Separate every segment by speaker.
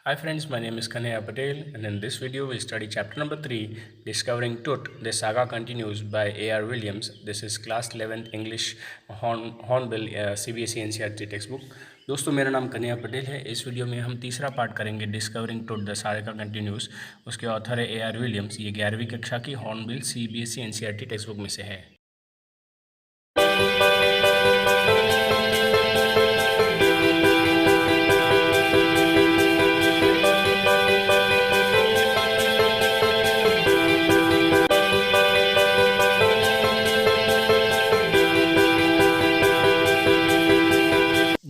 Speaker 1: Hi friends, my name is Kanhaiya Patel and in this video we study chapter number 3, Discovering Tut. The saga continues by A.R. Williams. This is class 11th English Hornbill CBSE NCERT textbook. दोस्तों मेरा नाम कन्हैया पटेल है। इस video में हम तीसरा part करेंगे discovering टुट द सागा कंटिन्यूस। उसके ऑथर है A.R. विलियम्स। ये 11वीं कक्षा की hornbill CBSE NCERT text book में से है।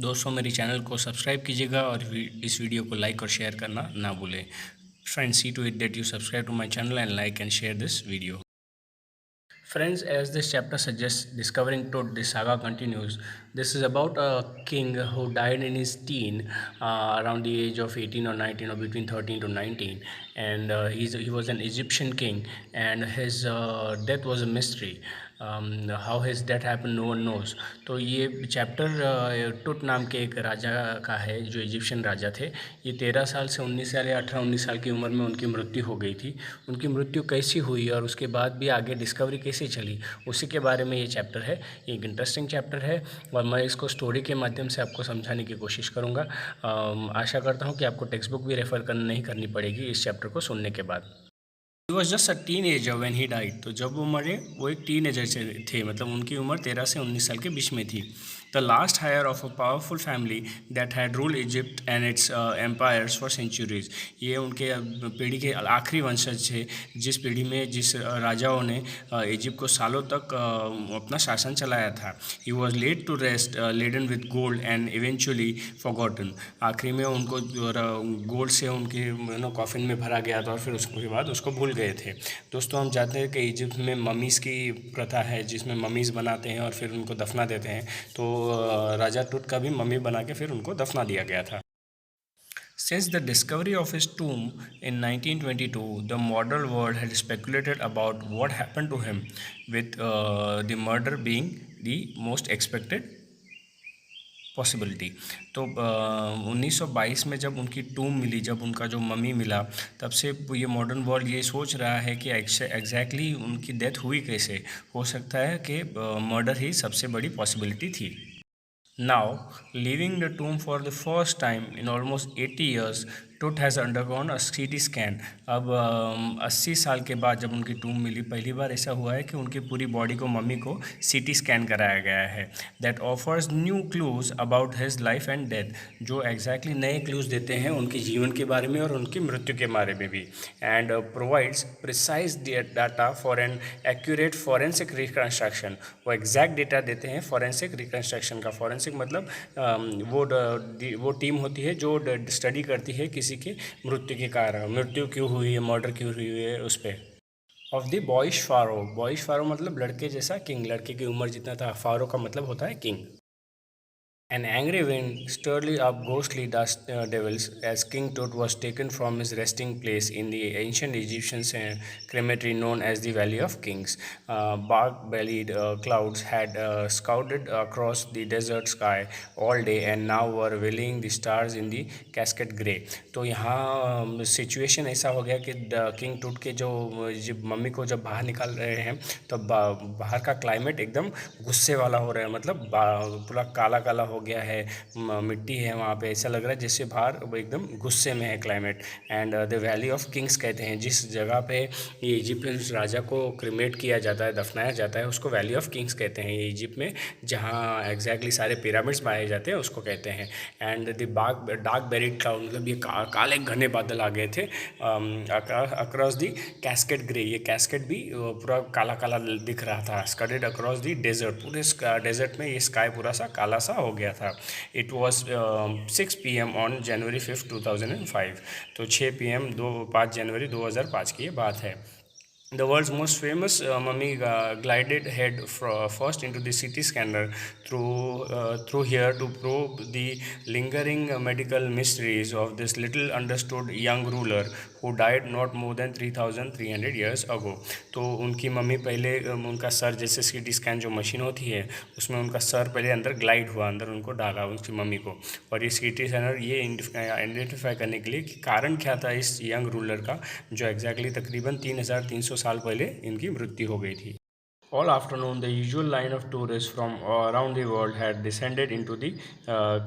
Speaker 1: दोस्तों मेरी चैनल को सब्सक्राइब कीजिएगा और इस वीडियो को लाइक और शेयर करना ना भूलें। Friends, see to it that you subscribe to my channel and like and share this video. Friends, as this chapter suggests, Discovering Tut, the saga continues. This is about a king who died in his teen, around the age of 18 or 19 or between 13 to 19. And he was an Egyptian king and his death was a mystery. How his death happen no one knows. तो ये chapter टुट नाम के एक राजा का है जो Egyptian राजा थे। ये 13 साल से 19 साल या 18-19 साल की उम्र में उनकी मृत्यु हो गई थी। उनकी मृत्यु कैसी हुई और उसके बाद भी आगे डिस्कवरी कैसे चली, उसी के बारे में ये चैप्टर है। ये एक इंटरेस्टिंग चैप्टर है और मैं इसको स्टोरी के माध्यम से आपको समझाने की कोशिश करूँगा। आशा करता हूँ कि आपको टेक्स्ट बुक भी रेफ़र नहीं करनी पड़ेगी इस चैप्टर को सुनने के बाद। He was just a teenager when he died. तो जब वो मरे वो एक टीन एजर थे, मतलब उनकी उम्र 13 से 19 साल के बीच में थी। The last heir of a powerful family that had rule Egypt and its empires for centuries. ये उनके पीढ़ी के आखिरी वंशज थे जिस पीढ़ी में जिस राजाओं ने इजिप्ट को सालों तक अपना शासन चलाया था। He was laid to rest laden with gold and eventually forgotten. आखिरी में उनको गोल्ड से उनके कॉफिन में भरा गया था और फिर उसके बाद उसको भूल गए थे। दोस्तों, हम जानते हैं कि इजिप्ट में ममीज़ की प्रथा है जिसमें ममीज़ बनाते हैं और फिर उनको दफना देते हैं। तो राजा टुट का भी मम्मी बना के फिर उनको दफना दिया गया था। Since the discovery of his tomb in 1922, the modern world had speculated about what happened to him, with the murder being the most expected possibility. तो 1922 में जब उनकी टूम मिली, जब उनका जो मम्मी मिला, तब से ये मॉडर्न वर्ल्ड ये सोच रहा है कि एग्जैक्टली उनकी डेथ हुई कैसे। हो सकता है कि मर्डर ही सबसे बड़ी पॉसिबिलिटी थी। Now, leaving the tomb for the first time in almost 80 years, टुट has undergone a CT scan. अब 80 साल के बाद जब उनकी टूम मिली, पहली बार ऐसा हुआ है कि उनकी पूरी बॉडी को, मम्मी को CT स्कैन कराया गया है। That offers new clues about his life and death, जो एग्जैक्टली नए क्लूज़ देते हैं उनके जीवन के बारे में और उनकी मृत्यु के बारे में भी। And provides precise data for an accurate forensic reconstruction. वो एग्जैक्ट डेटा देते हैं फॉरेंसिक रिकन्स्ट्रक्शन का। फॉरेंसिक मतलब वो टीम होती है जो स्टडी करती है किसी के मृत्यु के कारण, मृत्यु क्यों हुई है, मर्डर क्यों हुई है, उस पर। Of the boyish pharaoh. Boyish pharaoh मतलब लड़के जैसा किंग, लड़के की उम्र जितना था। फारो का मतलब होता है king. An angry wind stirred up ghostly dust devils as King Tut was taken from his resting place in the ancient Egyptian cemetery known as the Valley of Kings. Bark-bellied clouds had scouted across the desert sky all day and now were veiling the stars in the cascade grey. तो यहाँ situation ऐसा हो गया कि king टूट के जो mummy को जब बाहर निकाल रहे हैं तो बाहर का क्लाइमेट एकदम गुस्से वाला हो रहा है, मतलब पूरा काला काला हो गया है, मिट्टी है वहाँ पे, ऐसा लग रहा है जैसे बाहर एकदम गुस्से में है climate. And the valley of Kings कहते हैं जिस जगह पे ये इजिप्शियन राजा को क्रिमेट किया जाता है, दफनाया जाता है, उसको वैली ऑफ किंग्स कहते हैं। ये इजिप्ट में जहाँ एग्जैक्टली सारे पिरामिड्स पाए जाते हैं उसको कहते हैं। And the dark bellied cloud मतलब ये काले घने बादल आ गए थे अक्रॉस दी कैस्केड ग्रे। ये कैस्केड भी पूरा काला काला दिख रहा था। स्कडेड अक्रॉस दी डेजर्ट, पूरे डेजर्ट में ये स्काई पूरा सा काला सा हो गया था। It was 6 PM on January 5, 2005। तो 6 PM 5 जनवरी 2005 की ये बात है। The world's most famous mummy glided head first into the CT scanner through here to probe the lingering medical mysteries of this little understood young ruler who died not more than 3,300 years ago. तो उनकी mummy पहले उनका sir, जैसे CT scan जो machine होती है उसमें उनका सर पहले अंदर ग्लाइड हुआ, अंदर उनको डाला उनकी मम्मी को, और ये CT स्कैनर ये आइडेंटिफाई करने के लिए कि कारण क्या था इस यंग रूलर का, जो एग्जैक्टली तकरीबन 3,300 साल पहले इनकी मृत्यु हो गई थी। All afternoon, the usual line of tourists from around the world had descended into the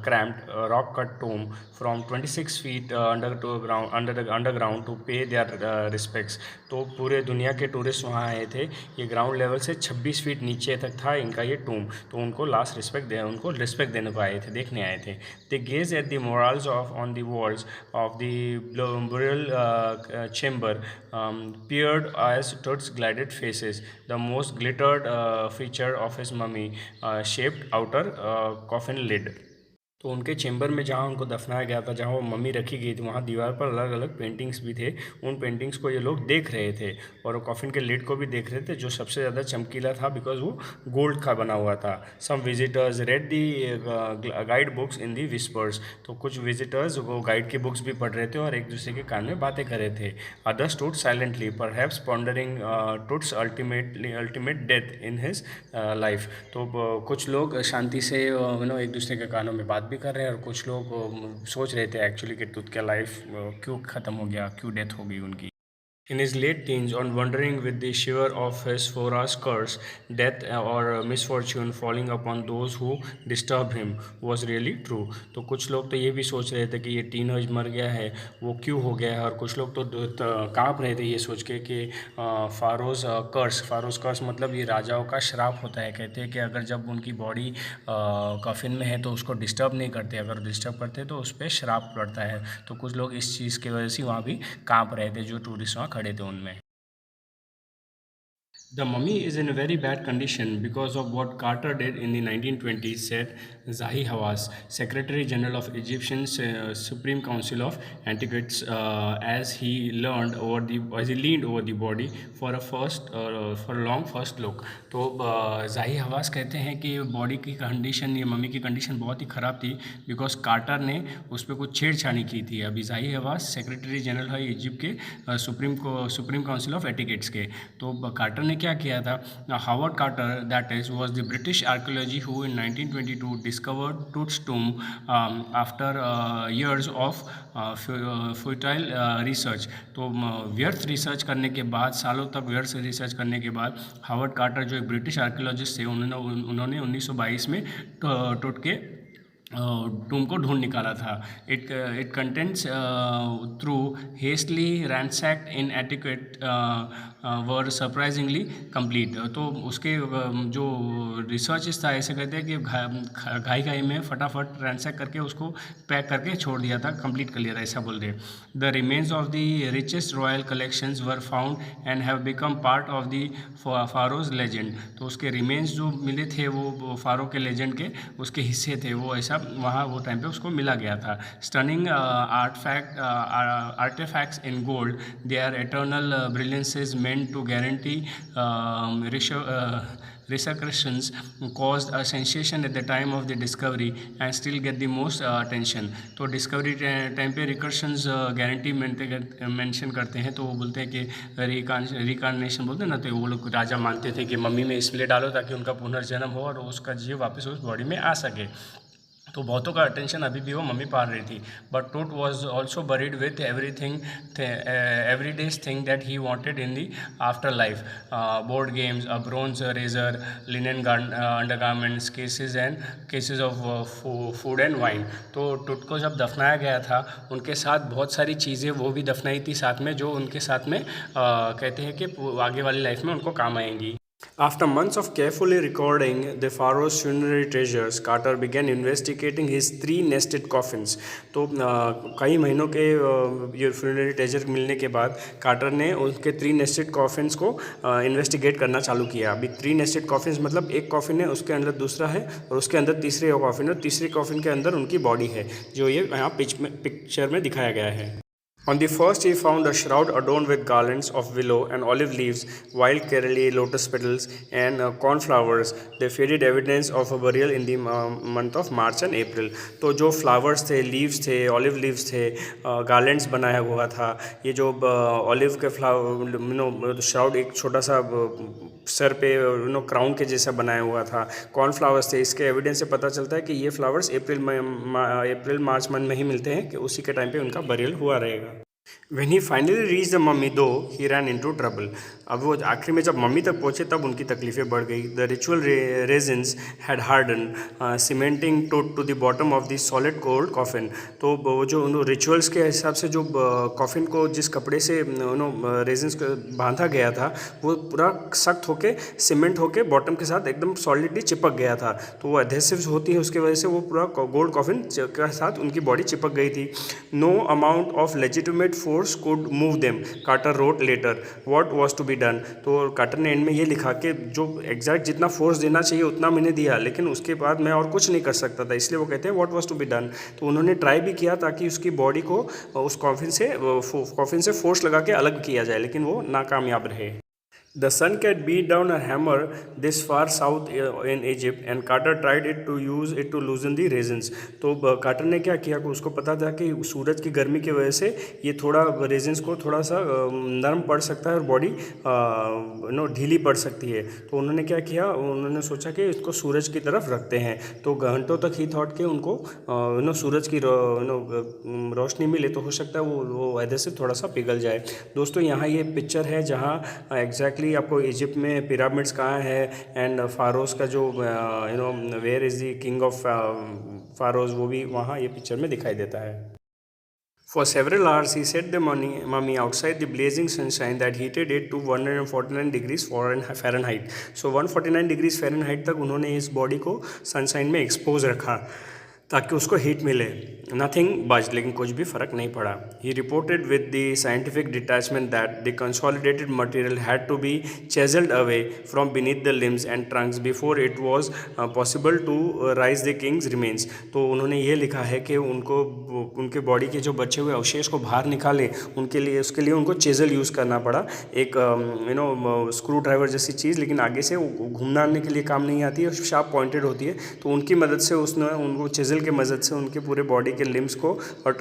Speaker 1: cramped rock-cut tomb from 26 feet underground to pay their respects. तो पूरे दुनिया के टूरिस्ट वहाँ आए थे। ये ग्राउंड लेवल से 26 फीट नीचे तक था इनका ये टूम, तो उनको रिस्पेक्ट देने को आए थे, देखने आए थे। They gazed at the murals on the walls of the burial chamber, peered as Tut's glided faces, the most glittered feature of his mummy-shaped outer coffin lid. तो उनके चेंबर में जहाँ उनको दफनाया गया था, जहाँ वो मम्मी रखी गई थी, वहाँ दीवार पर अलग अलग पेंटिंग्स भी थे। उन पेंटिंग्स को ये लोग देख रहे थे और वो कॉफिन के लिड को भी देख रहे थे, जो सबसे ज़्यादा चमकीला था बिकॉज वो गोल्ड का बना हुआ था। Some visitors read the guide books in the whispers, तो कुछ विजिटर्स वो गाइड की बुक्स भी पढ़ रहे थे और एक दूसरे के कान में बातें कर रहे थे। Others stood silently perhaps pondering Tut's ultimate death in his life. तो कुछ लोग शांति से एक दूसरे के कानों में बात भी कर रहे हैं और कुछ लोग सोच रहे थे एक्चुअली कि तुझ का लाइफ क्यों ख़त्म हो गया, क्यों डेथ हो गई उनकी। In his late teens, on wondering with the shiver of his Fora's curse, death or misfortune falling upon those who disturb him was really true. तो कुछ लोग तो ये भी सोच रहे थे कि ये टीनेज मर गया है, वो क्यों हो गया है, और कुछ लोग तो काँप रहे थे ये सोच के कि फ़ारोज़ कर्स मतलब ये राजाओं का श्राप होता है। कहते हैं कि अगर जब उनकी बॉडी कफिन में है तो उसको डिस्टर्ब नहीं करते, अगर डिस्टर्ब करते तो उस पर श्राप पड़ता है। तो कुछ लोग इस चीज़ की वजह से वहाँ भी काँप रहे थे, जो टूरिस्ट वहाँ खड़े थे उनमें। The mummy is in a very bad condition because of what Carter did in the 1920s, said Zahi Hawass, Secretary General of Egyptian Supreme Council of Antiquities, as he leaned over the body for a long first look. तो ज़ाही हवास कहते हैं कि body की condition, ये mummy की condition बहुत ही ख़राब थी बिकॉज कार्टर ने उस पर कुछ छेड़छाड़ी की थी। अभी ज़ाही हवास सेक्रेटरी जनरल है इजिप्ट के सुप्रीम काउंसिल ऑफ एटिकेट्स के। तो कार्टर ने क्या किया था, Howard Carter that is was the British archaeology who in 1922 discovered Tut's tomb after years of futile research. तो व्यर्थ रिसर्च करने के बाद, सालों तक व्यर्थ रिसर्च करने के बाद, हावर्ड कार्टर जो एक ब्रिटिश आर्कियोलॉजिस्ट थे, उन्होंने 1922 में टुट के टूम को ढूंढ निकाला था। It contents through hastily ransacked in antiquity were surprisingly complete. तो उसके जो रिसर्चेस था, ऐसे कहते हैं कि घाई में फटाफट रैंसैक करके उसको पैक करके छोड़ दिया था, कंप्लीट कर लिया था, ऐसा बोल रहे। The remains of the richest royal collections were found and have become part of the pharaoh's legend. तो उसके रिमेन्स जो मिले थे वो फारो के लेजेंड के उसके हिस्से थे, वो ऐसा वहाँ वो टाइम पे उसको मिला गया था। Stunning artifacts in gold, they are eternal brilliances meant to guarantee resurrections caused a sensation at the time of the discovery and still get the most attention. तो डिस्कवरी टाइम पे रिकर्शंस गारंटी मेंशन करते हैं, तो वो बोलते हैं कि reincarnation बोलते हैं ना, तो वो लोग राजा मानते थे कि मम्मी में इसलिए डालो ताकि उनका पुनर्जन्म हो और उसका जीव वापस उस बॉडी में आ सके। तो बहुतों का अटेंशन अभी भी वो मम्मी पा रही थी। But Tut was also buried with every days thing that he wanted in the after life, board games, a bronze razor, linen undergarments, cases of food and wine. तो टूट को जब दफनाया गया था, उनके साथ बहुत सारी चीज़ें वो भी दफनाई थी साथ में, जो उनके साथ में कहते हैं कि आगे वाली लाइफ में उनको काम आएंगी। After months of carefully recording the pharaoh's funerary treasures, Carter began investigating his 3 nested coffins. तो कई महीनों के ये funerary treasure मिलने के बाद कार्टर ने उनके 3 nested coffins को इन्वेस्टिगेट करना चालू किया। अभी 3 nested coffins मतलब एक कॉफिन है, उसके अंदर दूसरा है और उसके अंदर तीसरी कॉफिन है, और तीसरी कॉफिन के अंदर उनकी बॉडी है, जो ये यहाँ पिक्चर में दिखाया गया है। On the first, he found a shroud adorned with garlands of willow and olive leaves, wild carelia, lotus petals, and cornflowers. They faded evidence of a burial in the month of March and April. तो जो flowers थे, leaves थे, olive leaves थे, garlands बनाया हुआ था, ये जो ऑलिव के फ्लावर श्राउड एक छोटा सा सर पे क्राउन के जैसा बनाया हुआ था, कॉर्नफ्लावर्स थे. इसके एविडेंस से पता चलता है कि ये फ्लावर्स अप्रैल मार्च मंथ में ही मिलते हैं, कि उसी के टाइम पे उनका बरियल हुआ रहेगा. When he finally reached the mummy, though, he ran into trouble. अब वो आखिर में जब मम्मी तक पहुँचे तब उनकी तकलीफ़ें बढ़ गई. The ritual resins had hardened, cementing to the bottom of the solid gold coffin. तो वो जो रिचुअल्स के हिसाब से जो कॉफिन को जिस कपड़े से रेजिन्स बांधा गया था, वो पूरा सख्त होके सीमेंट होके बॉटम के साथ एकदम सॉलिडली चिपक गया था. तो वो एडहेसिव्स होती है, उसकी वजह से वो पूरा गोल्ड कॉफिन के साथ उनकी बॉडी चिपक गई थी. No amount of legitimate force could move them, Carter wrote later. What was to be done. तो कार्टर ने एंड में ये लिखा कि जो एग्जैक्ट जितना फोर्स देना चाहिए उतना मैंने दिया, लेकिन उसके बाद मैं और कुछ नहीं कर सकता था, इसलिए वो कहते हैं what was to be done. तो उन्होंने ट्राई भी किया ताकि उसकी बॉडी को उस कॉफिन से फोर्स लगा के अलग किया जाए, लेकिन वो नाकामयाब रहे. The sun cat beat down a hammer this far south in Egypt and Carter tried to use it to loosen the resins. तो कार्टर ने क्या किया कि उसको पता था कि सूरज की गर्मी की वजह से ये थोड़ा रेजिन्स को थोड़ा सा नरम पड़ सकता है और बॉडी ढीली पड़ सकती है. तो उन्होंने क्या किया, उन्होंने सोचा कि इसको सूरज की तरफ रखते हैं. तो घंटों तक ही थॉट के उनको सूरज की रोशनी मिले तो हो सकता है वो एडहेसिव थोड़ा सा पिघल जाए. दोस्तों यहाँ ये पिक्चर है जहाँ एग्जैक्टली आपको इजिप्ट में पिरामिड्स कहाँ है एंड फारोस का जो where is the king of pharaohs, वो भी वहाँ ये पिक्चर में दिखाई देता है. For several hours, he set the mummy outside the blazing sunshine that heated it to 149 degrees Fahrenheit. So 149 degrees Fahrenheit तक उन्होंने इस बॉडी को सनशाइन में एक्सपोज रखा ताकि उसको हीट मिले. नथिंग बज, लेकिन कुछ भी फ़र्क नहीं पड़ा. He reported with the scientific detachment that the consolidated material had to be chiselled away from beneath the limbs and trunks before it was possible to raise the king's remains. तो उन्होंने ये लिखा है कि उनको उनके बॉडी के जो बचे हुए अवशेष को बाहर निकाले, उसके लिए उनको चेजल यूज़ करना पड़ा, एक स्क्रू ड्राइवर जैसी चीज़, लेकिन आगे से घूमने के लिए काम नहीं आती है, शार्प पॉइंटेड होती है. तो उनकी मदद से उसने उनको चेजल के मदद से उनके पूरे बॉडी के लिम्स को और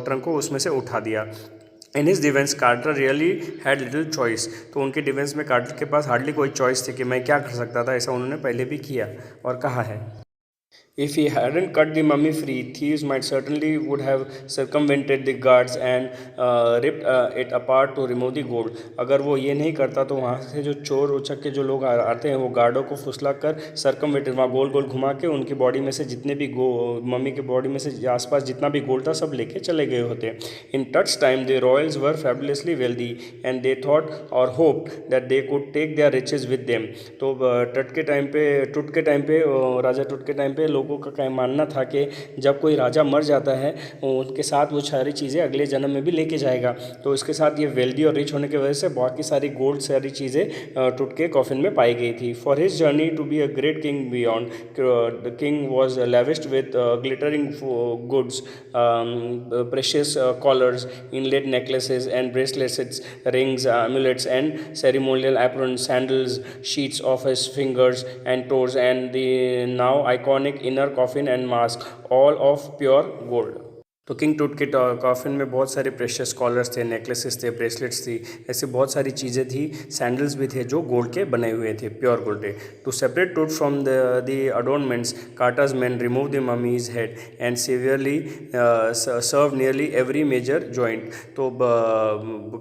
Speaker 1: ट्रंक को उसमें से उठा दिया. In his defence Carter really had little choice. तो उनके डिफेंस में कार्टर के पास हार्डली कोई चॉइस थी कि मैं क्या कर सकता था. ऐसा उन्होंने पहले भी किया और कहा है. If he hadn't cut the mummy free, thieves might certainly would have circumvented the guards and ripped it apart to remove the gold. अगर वो ये नहीं करता तो वहाँ से जो चोर उचक के जो लोग आते हैं वो गार्डों को फुसला कर सर्कमवेटेड, वहाँ गोल गोल घुमा के उनकी बॉडी में से जितने भी मम्मी के बॉडी में से आसपास जितना भी गोल्ड था सब लेके चले गए होते. In Tut's time the royals were fabulously wealthy and they thought or hoped that they could take their riches with them. तो टुट के टाइम पे राजा टुट के टाइम पे लोगों का मानना था कि जब कोई राजा मर जाता है उनके साथ वो सारी चीज़ें अगले जन्म में भी लेके जाएगा. तो इसके साथ ये वेल्दी और रिच होने की वजह से बाकी सारी गोल्ड सारी चीज़ें टूट के कॉफिन में पाई गई थी. For his journey to be a great king beyond, the king was lavished with glittering goods, precious collars, inlaid necklaces and bracelets, rings, amulets and ceremonial aprons, sandals, sheets of his fingers and toes, and the now iconic inner coffin and mask, all of pure gold. तो king टूट के coffin में बहुत सारे precious callers थे, necklaces थे, bracelets थी, ऐसे बहुत सारी चीज़ें थी, सैंडल्स भी थे जो गोल्ड के बने हुए थे, प्योर गोल्ड के. To separate Tut from the adornments, Carter's men remove the mummy's head and severely severed nearly every major joint. तो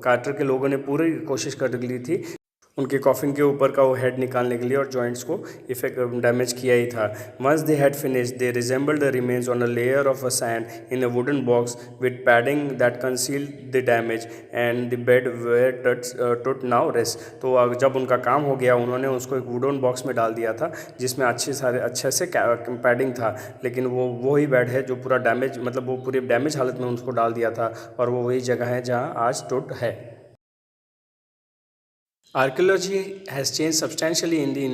Speaker 1: कार्टर के लोगों ने पूरी कोशिश कर ली थी उनके कॉफिन के ऊपर का वो हेड निकालने के लिए और जॉइंट्स को इफेक्ट डैमेज किया ही था. Once they had finished they reassembled the remains on a layer of a sand in a wooden box with padding that concealed the damage and the bed where Tut now rest. तो जब उनका काम हो गया उन्होंने उसको एक wooden box में डाल दिया था जिसमें अच्छे से पैडिंग था, लेकिन वो ही बेड है जो पूरा डैमेज, मतलब वो पूरे डैमेज हालत में उसको डाल दिया था, और वो वही जगह है जहाँ आज टुट है. Archaeology has changed substantially in the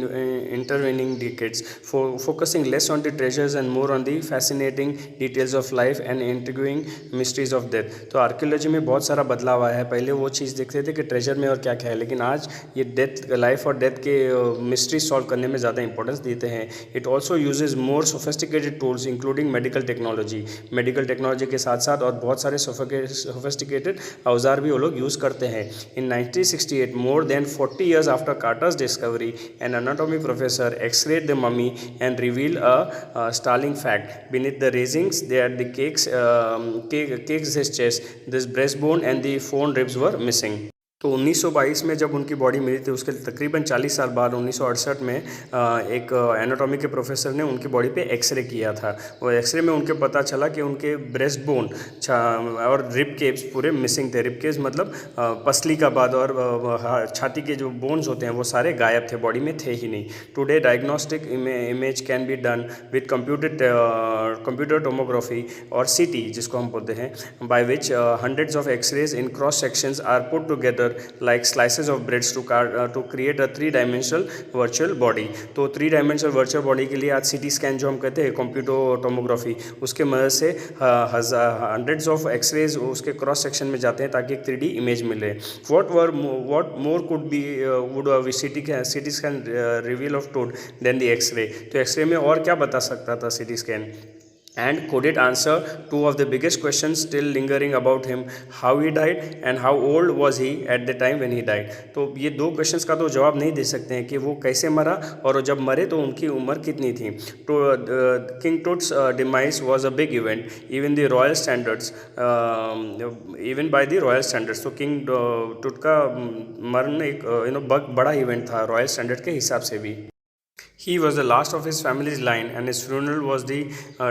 Speaker 1: intervening decades, focusing less on the treasures and more on the fascinating details of life and intriguing mysteries of death. तो आर्कियोलॉजी में बहुत सारा बदलाव आया है. पहले वो चीज़ देखते थे कि ट्रेजर में और क्या क्या है, लेकिन आज ये डेथ, लाइफ और डेथ के मिस्ट्री सॉल्व करने में ज़्यादा इंपॉर्टेंस देते हैं. It also uses more sophisticated tools including medical technology के साथ साथ और बहुत सारे सोफिस्टिकेटेड औजार भी वो लोग यूज़ करते हैं. इन 1968, more than 40 years after Carter's discovery, an anatomy professor x-rayed the mummy and revealed a startling fact. Beneath the raisins, there the cakes his chest, this breastbone and the phone ribs were missing. तो 1922 में जब उनकी body मिली थी, उसके तकरीबन 40 साल बाद 1968 में एक एनाटॉमी के प्रोफेसर ने उनकी बॉडी पे एक्सरे किया था. वो एक्सरे में उनके पता चला कि उनके ब्रेस्ट बोन और रिब केव्स पूरे मिसिंग थे. रिब केव्स मतलब पसली का बाद और छाती के जो बोन्स होते हैं वो सारे गायब थे, बॉडी में थे ही नहीं. Today diagnostic image can be done with computer tomography और सीटी, जिसको हम बोलते हैं, by which hundreds of X rays in cross sections are put together like slices of breads to create a 3-dimensional virtual body. तो 3-dimensional virtual body के लिए आज CT scan जो हम कहते हैं, कंप्यूटर टोमोग्राफी, उसके मदद से हंड्रेड्स ऑफ एक्सरेज उसके क्रॉस सेक्शन में जाते हैं ताकि एक 3D इमेज मिले. what more could be would a CT scan reveal of told than the X-ray. तो एक्सरे में और क्या बता सकता था CT scan. And could it answer two of the biggest questions still lingering about him: how he died and how old was he at the time when he died. तो ये दो क्वेश्चंस का तो जवाब नहीं दे सकते हैं कि वो कैसे मरा और जब मरे तो उनकी उम्र कितनी थी. तो king Tut's demise was a big event even the royal standards, even by the royal standards. तो किंग टुट का मरण एक बड़ा इवेंट था रॉयल स्टैंडर्ड के हिसाब से भी. He was the last of his family's line and his funeral was the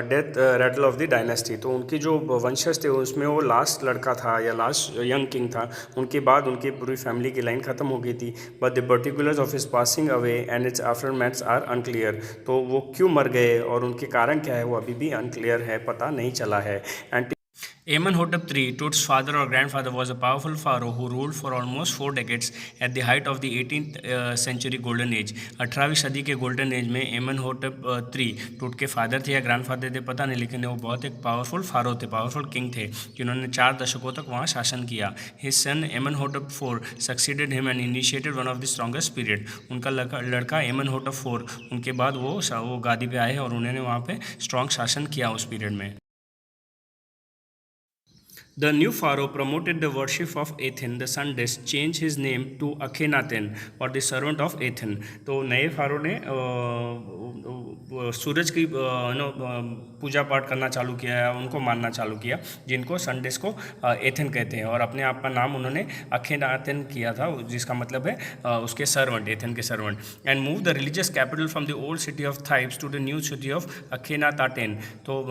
Speaker 1: death rattle of the dynasty. तो उनकी जो वंशज थे उसमें वो लास्ट लड़का था या लास्ट यंग किंग था. उनके बाद उनकी पूरी फैमिली की लाइन ख़त्म हो गई थी. But the particulars of his passing away and its aftermaths are unclear. तो वो क्यों मर गए और उनके कारण क्या है वो अभी भी अनक्लियर है, पता नहीं चला है. And Amenhotep III, Tut's father or grandfather, was a powerful pharaoh who ruled for almost 4 decades at the height of the 18th century golden age. 18वीं सदी के गोल्डन एज में एमनहोटेप III टूट के फादर थे या ग्रैंडफादर थे पता नहीं, लेकिन वो बहुत एक पावरफुल फारो थे, पावरफुल किंग थे जिन्होंने 4 दशकों तक वहाँ शासन किया. His son Amenhotep IV succeeded him and initiated one of the strongest period. उनका लड़का एमनहोटेप IV, उनके बाद वो गादी पे आए और उन्होंने वहाँ पे स्ट्रॉन्ग शासन किया उस पीरियड में. The new pharaoh promoted the worship of Aten, the sun disk, changed his name to Akhenaten or the servant of Aten. तो नए फारो ने सूरज की पूजा पाठ करना चालू किया है, उनको मानना चालू किया, जिनको सन डिस्क को एथेन कहते हैं, और अपने आप का नाम उन्होंने अखेनातेन किया था, जिसका मतलब है उसके सर्वेंट, एथेन के servant. And move the religious capital from the old city of Thebes to the new city of Akhetaten. तो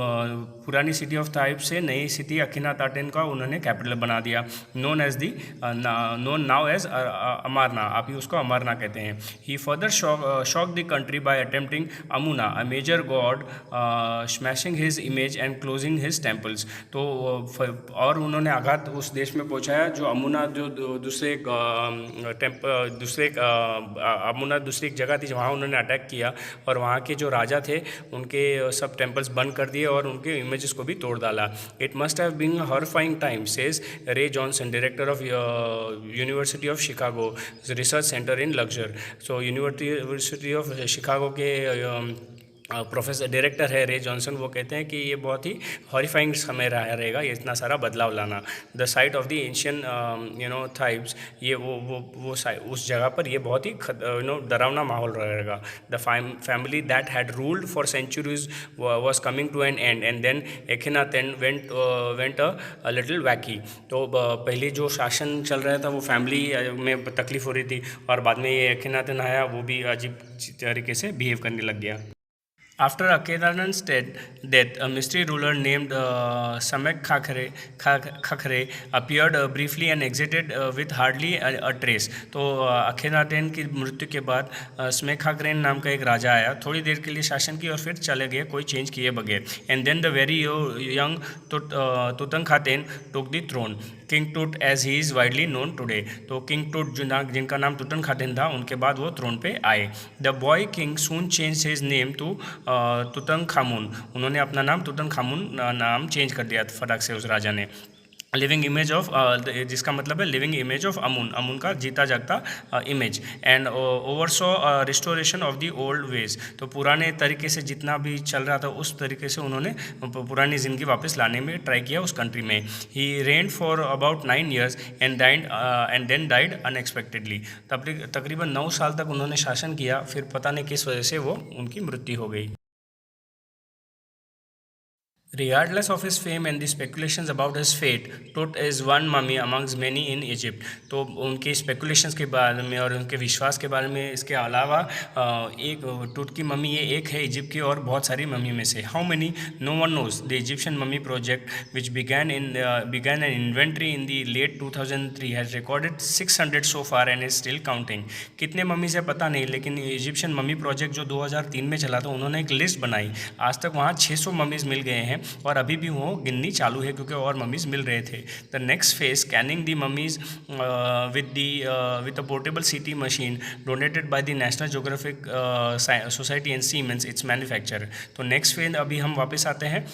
Speaker 1: पुरानी सिटी ऑफ थाइब्स से नई सिटी अखेनाताटेन का उन्होंने कैपिटल बना दिया. नोन नाउ एज अमारना, आप ही उसको अमारना कहते हैं. He further shocked the country by attempting Amun, a major god, smashing his image and closing his temples. तो और उन्होंने आघात उस देश में पहुंचाया जो अमुना, जो दूसरी एक जगह थी वहाँ उन्होंने अटैक किया और वहाँ के जो राजा थे उनके सब टेम्पल्स बंद कर दिए और उनके इमेजेस को भी तोड़ डाला. It must have been horrifying time, says Ray Johnson, director of university of Chicago research centre in Luxor. So university of Chicago के प्रोफेसर डायरेक्टर है रे जॉनसन, वो कहते हैं कि ये बहुत ही हॉरिफाइंग समय रहेगा ये इतना सारा बदलाव लाना. The site of the ancient Thebes, ये वो उस जगह पर ये बहुत ही डरावना माहौल रहेगा. The family that had ruled for centuries was coming to an end and then Akhenaten went a little wacky. तो पहले जो शासन चल रहा था वो फैमिली में तकलीफ हो रही थी और बाद में ये एखेनातेन आया, वो भी अजीब तरीके से बिहेव करने लग गया. After Akedanand's death, a mystery ruler named Samek Khakre appeared briefly and exited with hardly a trace. तो अखेनाटेन की मृत्यु के बाद स्मेक खाकरेन नाम का एक राजा आया, थोड़ी देर के लिए शासन की और फिर चले गए कोई चेंज किए बगैर. And then the very young Tutankhaten took the throne, king Tut as he is widely known today. तो किंग टूट जिनका नाम तुतनखातेन था, उनके बाद वो थ्रोन पे आए. The boy king soon change his name to Tutankhamun. उन्होंने अपना नाम तुतनखामुन नाम चेंज कर दिया फटाक से उस राजा ने. लिविंग इमेज ऑफ, जिसका मतलब है living image of Amun, Amun का जीता जागता image. And oversaw restoration of the old ways. तो पुराने तरीके से जितना भी चल रहा था उस तरीके से उन्होंने पुरानी ज़िंदगी वापस लाने में ट्राई किया उस कंट्री में. He reigned for about 9 years and then died unexpectedly. तकरीबन 9 साल तक उन्होंने शासन किया, फिर पता नहीं किस वजह से वो उनकी मृत्यु हो गई. Regardless of his fame and the speculations about his fate, Tut is one mummy amongst many in Egypt. तो उनके स्पेकुलेशंस के बारे में और उनके विश्वास के बारे में, इसके अलावा एक टूट की मम्मी ये एक है इजिप्ट की और बहुत सारी मम्मी में से. How many? No one knows. The Egyptian mummy project which began an inventory in the late 2003 has recorded 600 so far and is still counting. कितने मम्मी से पता नहीं, लेकिन इजिप्शियन मम्मी प्रोजेक्ट जो 2003 में चला था, उन्होंने एक लिस्ट बनाई. आज तक वहाँ 600 मम्मीज़ मिल गए हैं और अभी भी वो गिननी चालू है क्योंकि और मम्मीज़ मिल रहे थे. The next phase, scanning the mummies with a portable CT machine donated by the National Geographic Society and Siemens its manufacturer. तो नेक्स्ट फेज अभी हम वापस आते हैं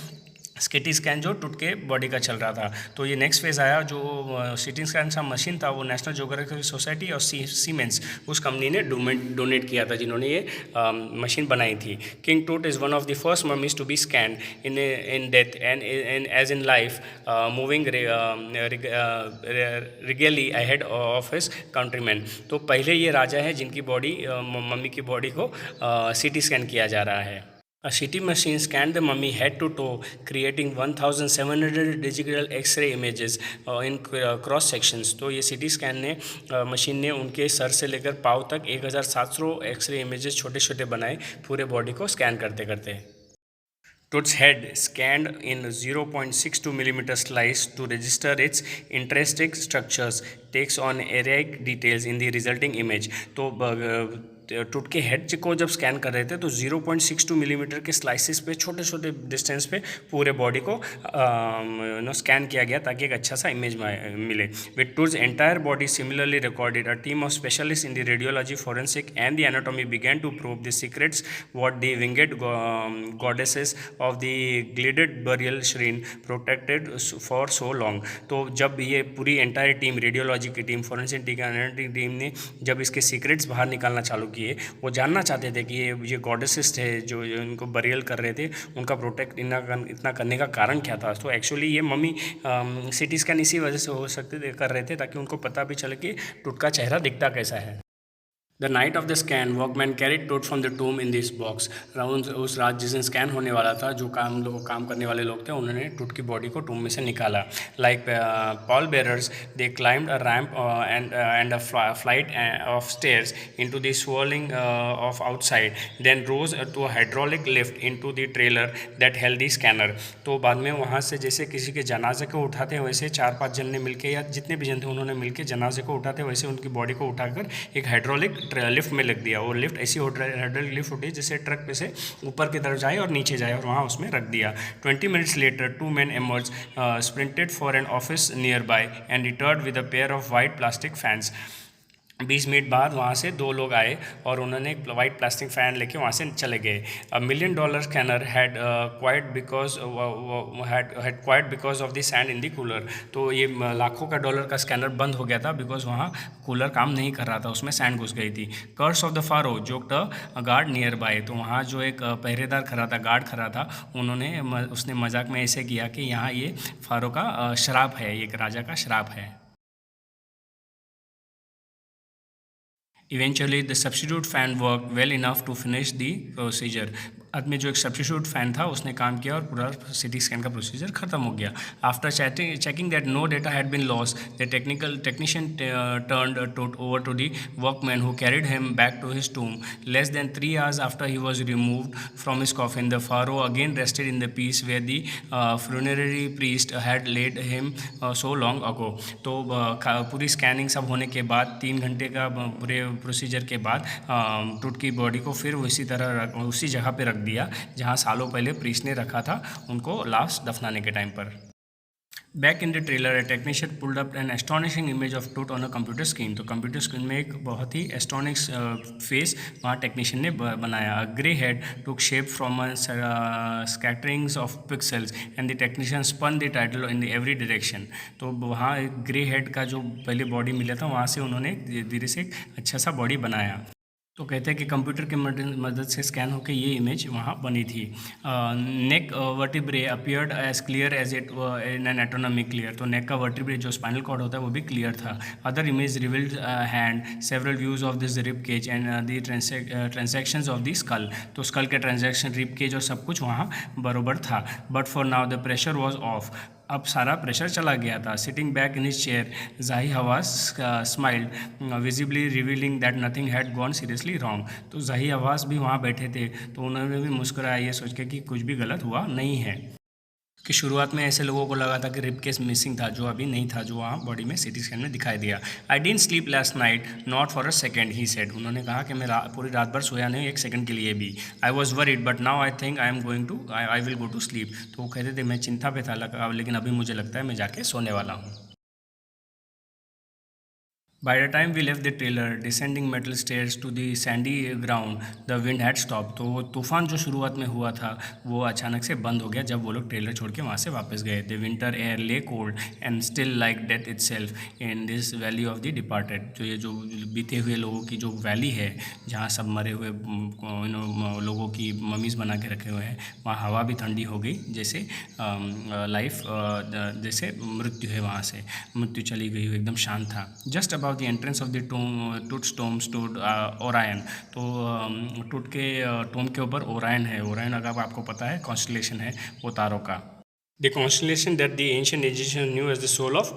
Speaker 1: सिटी स्कैन जो टूट के बॉडी का चल रहा था. तो ये नेक्स्ट फेज़ आया, जो सिटी स्कैन का मशीन था वो नेशनल ज्योग्राफिक सोसाइटी और सीमेंस उस कंपनी ने डोनेट किया था, जिन्होंने ये मशीन बनाई थी. King Tut is one of the first mummies to be scan in death and as in life, moving regally ahead of his countryman. तो पहले ये राजा है जिनकी बॉडी, मम्मी की बॉडी को सिटी स्कैन किया जा रहा है. A CT machine scanned the mummy head to toe, creating 1,700 digital X-ray images in cross sections. तो ये CT स्कैन ने मशीन ने उनके सर से लेकर पाँव तक 1,700 एक्सरे इमेजेस छोटे छोटे बनाए पूरे बॉडी को स्कैन करते करते. Tut's head scanned in 0.62 mm slice to register its intrinsic structures takes on archaic details in the resulting image. तो टूट के हेड को जब स्कैन कर रहे थे तो 0.62 मिलीमीटर के स्लाइसिस पे छोटे छोटे डिस्टेंस पे पूरे बॉडी को स्कैन किया गया ताकि एक अच्छा सा इमेज मिले. With Tut's entire body similarly recorded, a team of specialist in the radiology, forensic and the anatomy began to probe the secrets what the winged goddesses of the gilded burial shrine protected for so long. तो जब ये पूरी entire team, radiology की team, forensic team ने जब इसके secrets बाहर निकालना चालू किए, वो जानना चाहते थे कि ये गॉडेसेस थे जो इनको बरियल कर रहे थे, उनका प्रोटेक्ट इतना करने का कारण क्या था. तो एक्चुअली ये मम्मी सिटी स्कैन इसी वजह से हो सकते थे, कर रहे थे ताकि उनको पता भी चले कि टूट का चेहरा दिखता कैसा है. The night of the scan workmen carried Tut from the tomb in this box. उस रात जिस दिन स्कैन होने वाला था, जो काम करने वाले लोग थे, उन्होंने टूट की बॉडी को टूम में से निकाला. Like Paul bearers they climbed a ramp and a flight of stairs into the swirling of outside, then rose to a hydraulic lift into the trailer that held the scanner. तो बाद में वहाँ से जैसे किसी के जनाजे को उठाते हैं वैसे 4-5 जन ने मिलके, या जितने भी जन थे उन्होंने मिलके जनाजे को उठाते वैसे उनकी बॉडी को उठाकर एक हाइड्रोलिक लिफ्ट में लग दिया. वो लिफ्ट ऐसी हाइड्रोलिक लिफ्ट होती है जैसे ट्रक पे से ऊपर की तरफ जाए और नीचे जाए, और वहाँ उसमें रख दिया. 20 minutes later 2 men emerged, sprinted for an office nearby and returned with a pair of white plastic fans. 20 minute बाद वहाँ से 2 लोग आए और उन्होंने एक वाइट प्लास्टिक फ़ैन लेके वहाँ से चले गए. $1 million scanner had quite because of the sand in the cooler. तो ये लाखों का डॉलर का स्कैनर बंद हो गया था बिकॉज वहाँ कूलर काम नहीं कर रहा था, उसमें सैंड घुस गई थी. Curse of the pharaoh joked a guard nearby. तो वहाँ जो एक पहरेदार खड़ा था, गार्ड खड़ा था, उसने मजाक में ऐसे किया कि यहाँ ये फारो का श्राप है, एक राजा का श्राप है. Eventually, the substitute fan worked well enough to finish the procedure. आदमी जो एक सब्स्टिट्यूट फैन था उसने काम किया और पूरा सीटी स्कैन का प्रोसीजर खत्म हो गया. After checking that no data had been lost, the technician turned over to the workman who carried him back to his tomb. Less than 3 hours after he was removed from his coffin, the pharaoh again rested in the peace where the funerary priest had laid him so long ago. तो पूरी scanning सब होने के बाद 3 घंटे का पूरे procedure के बाद टूट की बॉडी को फिर उसी तरह उसी जगह पे रख दिया जहाँ सालों पहले प्रीस्ट ने रखा था उनको लास्ट दफनाने के टाइम पर. Back in the trailer, a technician pulled up an astonishing image of Tut on a computer screen. तो कंप्यूटर स्क्रीन में एक बहुत ही एस्टोनिक फेस वहाँ टेक्नीशियन ने बनाया. A grey head took shape from a scatterings of pixels and the technician spun the title in every direction. तो वहाँ एक ग्रे हेड का जो पहले बॉडी मिला था वहाँ से उन्होंने धीरे धीरे से एक अच्छा सा बॉडी बनाया. तो कहते हैं कि कंप्यूटर की मदद से स्कैन होकर ये इमेज वहाँ बनी थी. Neck vertebrae appeared as clear as it in an anatomic clear. तो नेक का वर्टिब्रे जो स्पाइनल कॉर्ड होता है वो भी क्लियर था. Other image revealed hand, several views of this rib cage and the transections of the skull. तो skull के ट्रांजैक्शन, रिब केज और सब कुछ वहाँ बरोबर था. But for now the pressure was off. अब सारा प्रेशर चला गया था. Sitting back in his chair, Zahi Hawass smiled, visibly revealing that nothing had gone seriously wrong. तो जाही हवास भी वहाँ बैठे थे तो उन्होंने भी मुस्कुराया ये सोच के कि कुछ भी गलत हुआ नहीं है. कि शुरुआत में ऐसे लोगों को लगा था कि रिब केस मिसिंग था जो अभी नहीं था, जो वहाँ बॉडी में सीटी स्कैन में दिखाई दिया. I didn't sleep last night not for a second, he said. उन्होंने कहा कि मैं पूरी रात भर सोया नहीं एक सेकंड के लिए भी. I was worried but now I think I am going to I will go to sleep. तो वो कहते थे मैं चिंता पे था लगा, लेकिन अभी मुझे लगता है मैं जाके सोने वाला हूँ. By the time we left the trailer, descending metal stairs to the sandy ground, the wind had stopped. तो वो तूफान जो शुरुआत में हुआ था वो अचानक से बंद हो गया जब वो लोग ट्रेलर छोड़ के वहाँ से वापस गए. The winter air lay cold and still like death itself in this valley of the departed. जो ये जो बीते हुए लोगों की जो वैली है जहाँ सब मरे हुए लोगों की ममीज़ बना के रखे हुए हैं, वहाँ हवा भी ठंडी हो गई जैसे लाइफ जैसे मृत्यु है, वहाँ से मृत्यु चली गई, एकदम शांत था. Just about the entrance of the Tut's tomb stood Orion. तो टूट के टोम के ऊपर ओरायन है. ओरायन अगर आपको पता है कॉन्स्टलेशन है वो तारों का. The constellation that the ancient Egyptians knew as the soul of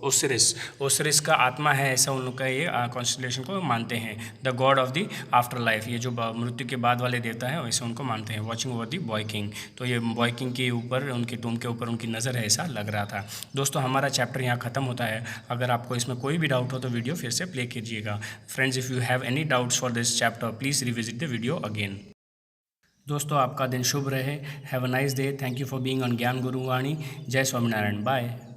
Speaker 1: Osiris. Osiris का आत्मा है ऐसा उन लोग का ये कॉन्स्टलेशन को मानते हैं. The God of the after life, ये जो मृत्यु के बाद वाले देवता है वैसे उनको मानते हैं. Watching over the boy king. तो ये बॉय किंग के ऊपर उनके टूम के ऊपर उनकी नज़र है ऐसा लग रहा था. दोस्तों हमारा चैप्टर यहाँ ख़त्म होता है. अगर आपको इसमें कोई भी डाउट हो तो वीडियो फिर से प्ले कीजिएगा. Friends, if you have any doubts for this chapter please revisit the video again. दोस्तों आपका दिन शुभ रहे. Have a nice day. Thank you for being on ज्ञान गुरु वाणी. जय स्वामीनारायण. बाय.